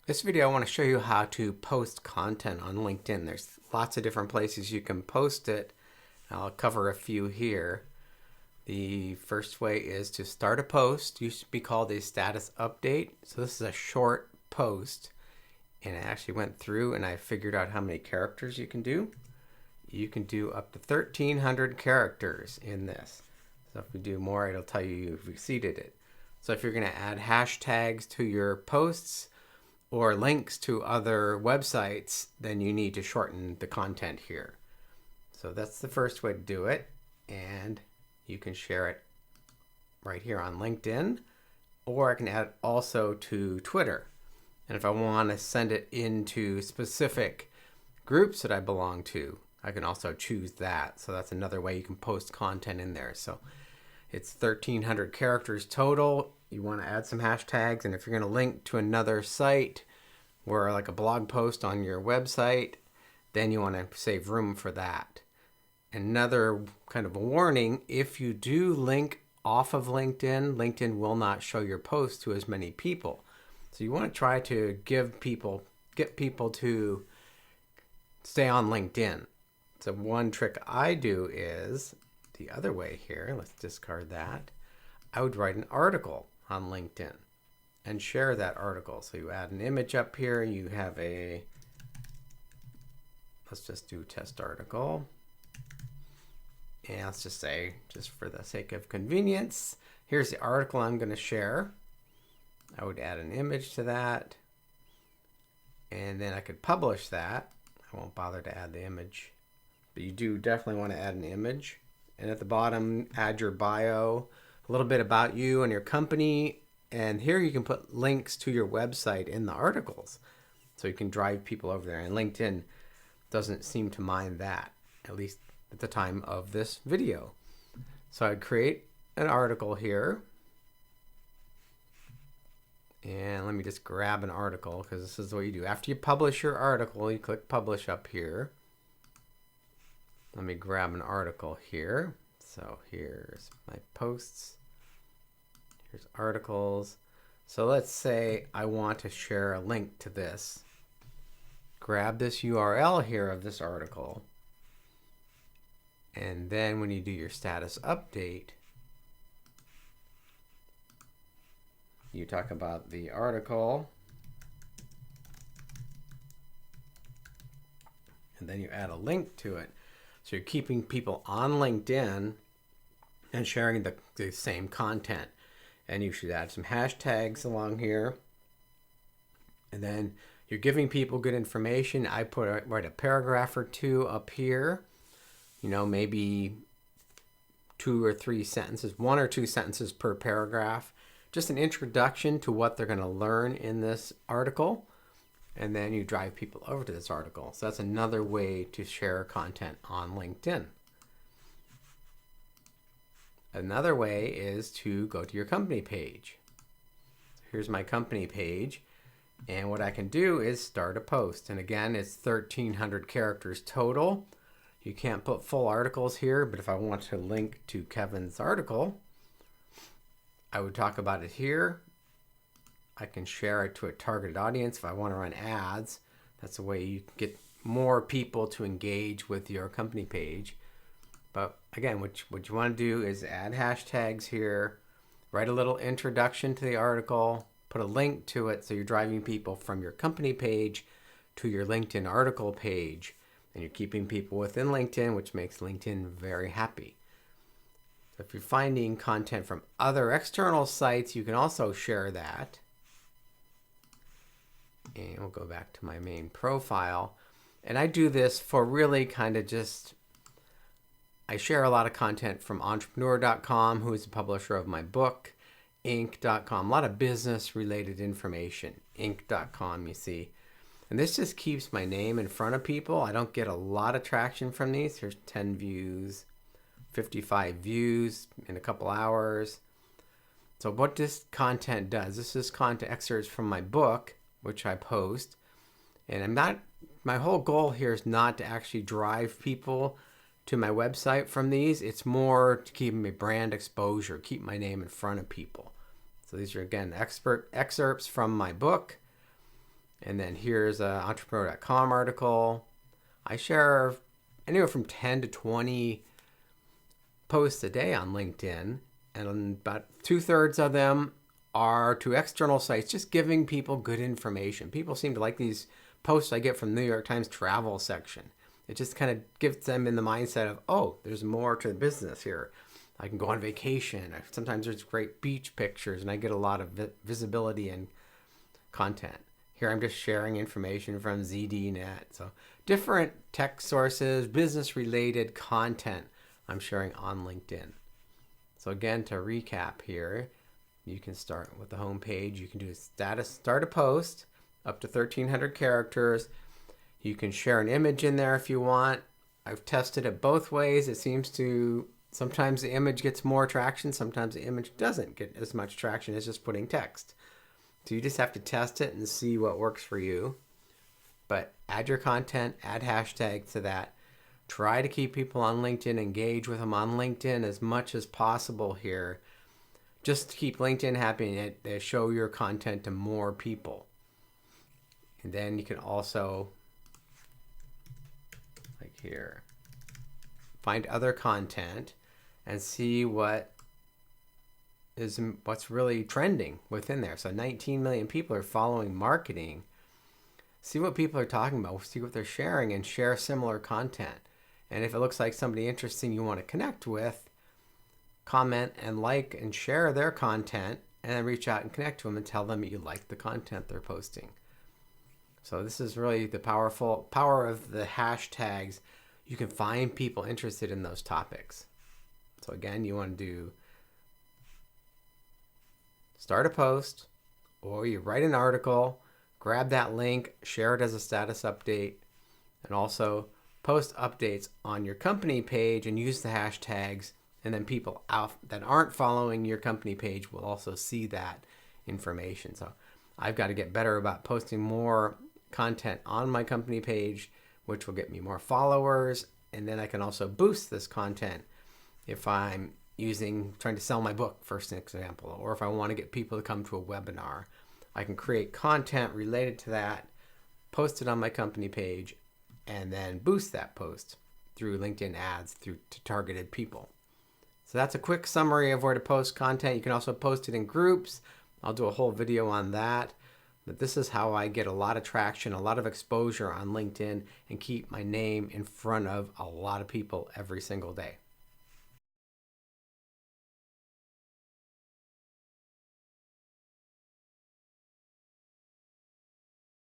This video I want to show you how to post content on LinkedIn. There's lots of different places you can post it. I'll cover a few here. The first way is to start a post. It used to be called a status update. So this is a short post. And I actually went through and I figured out how many characters you can do. You can do up to 1,300 characters in this. So if we do more, it'll tell you you've exceeded it. So if you're going to add hashtags to your posts, or links to other websites, then you need to shorten the content here. So that's the first way to do it. And you can share it right here on LinkedIn, or I can add it also to Twitter. And if I want to send it into specific groups that I belong to, I can also choose that. So that's another way you can post content in there. So it's 1,300 characters total. You want to add some hashtags, and if you're going to link to another site or like a blog post on your website, then you want to save room for that. Another kind of a warning, if you do link off of LinkedIn, LinkedIn will not show your post to as many people. So you want to try to get people to stay on LinkedIn. So one trick I do is the other way here. Let's discard that. I would write an article on LinkedIn and share that article. So you add an image up here. You have let's just do test article. And let's just say, just for the sake of convenience, here's the article I'm going to share. I would add an image to that. And then I could publish that. I won't bother to add the image. But you do definitely want to add an image. And at the bottom, add your bio, a little bit about you and your company. And here you can put links to your website in the articles. So you can drive people over there. And LinkedIn doesn't seem to mind that, at least at the time of this video. So I'd create an article here. And let me just grab an article, because this is what you do. After you publish your article, you click publish up here. Let me grab an article here. So here's my posts. Here's articles. So let's say I want to share a link to this. Grab this URL here of this article. And then when you do your status update, you talk about the article. And then you add a link to it. So you're keeping people on LinkedIn and sharing the same content. And you should add some hashtags along here. And then you're giving people good information. I write a paragraph or two up here. You know, maybe 2 or 3 sentences, 1 or 2 sentences per paragraph. Just an introduction to what they're going to learn in this article. And then you drive people over to this article. So that's another way to share content on LinkedIn. Another way is to go to your company page. Here's my company page. And what I can do is start a post. And again, it's 1,300 characters total. You can't put full articles here, but if I want to link to Kevin's article, I would talk about it here. I can share it to a targeted audience if I want to run ads. That's a way you can get more people to engage with your company page. But again, what you want to do is add hashtags here, write a little introduction to the article, put a link to it so you're driving people from your company page to your LinkedIn article page. And you're keeping people within LinkedIn, which makes LinkedIn very happy. So if you're finding content from other external sites, you can also share that. And we'll go back to my main profile. And I do this for really kind of just, I share a lot of content from entrepreneur.com, who is the publisher of my book, Inc.com, a lot of business related information, Inc.com, you see. And this just keeps my name in front of people. I don't get a lot of traction from these. Here's 10 views, 55 views in a couple hours. So what this content does, this is content excerpts from my book, which I post. And my whole goal here is not to actually drive people to my website from these. It's more to keep my brand exposure, keep my name in front of people. So these are, again, excerpts from my book. And then here's an entrepreneur.com article. I share anywhere from 10 to 20 posts a day on LinkedIn, and about 2/3 of them are to external sites, just giving people good information. People seem to like these posts I get from the New York Times travel section. It just kind of gives them in the mindset of, oh, there's more to the business here. I can go on vacation. Sometimes there's great beach pictures, and I get a lot of visibility and content. Here I'm just sharing information from ZDNet. So different tech sources, business-related content I'm sharing on LinkedIn. So again, to recap here, you can start with the home page. You can do a status, start a post up to 1,300 characters. You can share an image in there if you want. I've tested it both ways. It seems to, sometimes the image gets more traction, sometimes the image doesn't get as much traction as just putting text. So you just have to test it and see what works for you. But add your content, add hashtags to that. Try to keep people on LinkedIn, engage with them on LinkedIn as much as possible here. Just to keep LinkedIn happy and show your content to more people. And then you can also, like here, find other content and see what's really trending within there. So 19 million people are following marketing. See what people are talking about, see what they're sharing, and share similar content. And if it looks like somebody interesting you want to connect with, comment and like and share their content, and then reach out and connect to them and tell them you like the content they're posting. So this is really the power of the hashtags. You can find people interested in those topics. So again, you want to do start a post, or you write an article, grab that link, share it as a status update, and also post updates on your company page and use the hashtags. And then people out that aren't following your company page will also see that information. So I've got to get better about posting more content on my company page, which will get me more followers. And then I can also boost this content if I'm trying to sell my book, for example, or if I want to get people to come to a webinar. I can create content related to that, post it on my company page, and then boost that post through LinkedIn ads to targeted people. So that's a quick summary of where to post content. You can also post it in groups. I'll do a whole video on that. But this is how I get a lot of traction, a lot of exposure on LinkedIn, and keep my name in front of a lot of people every single day.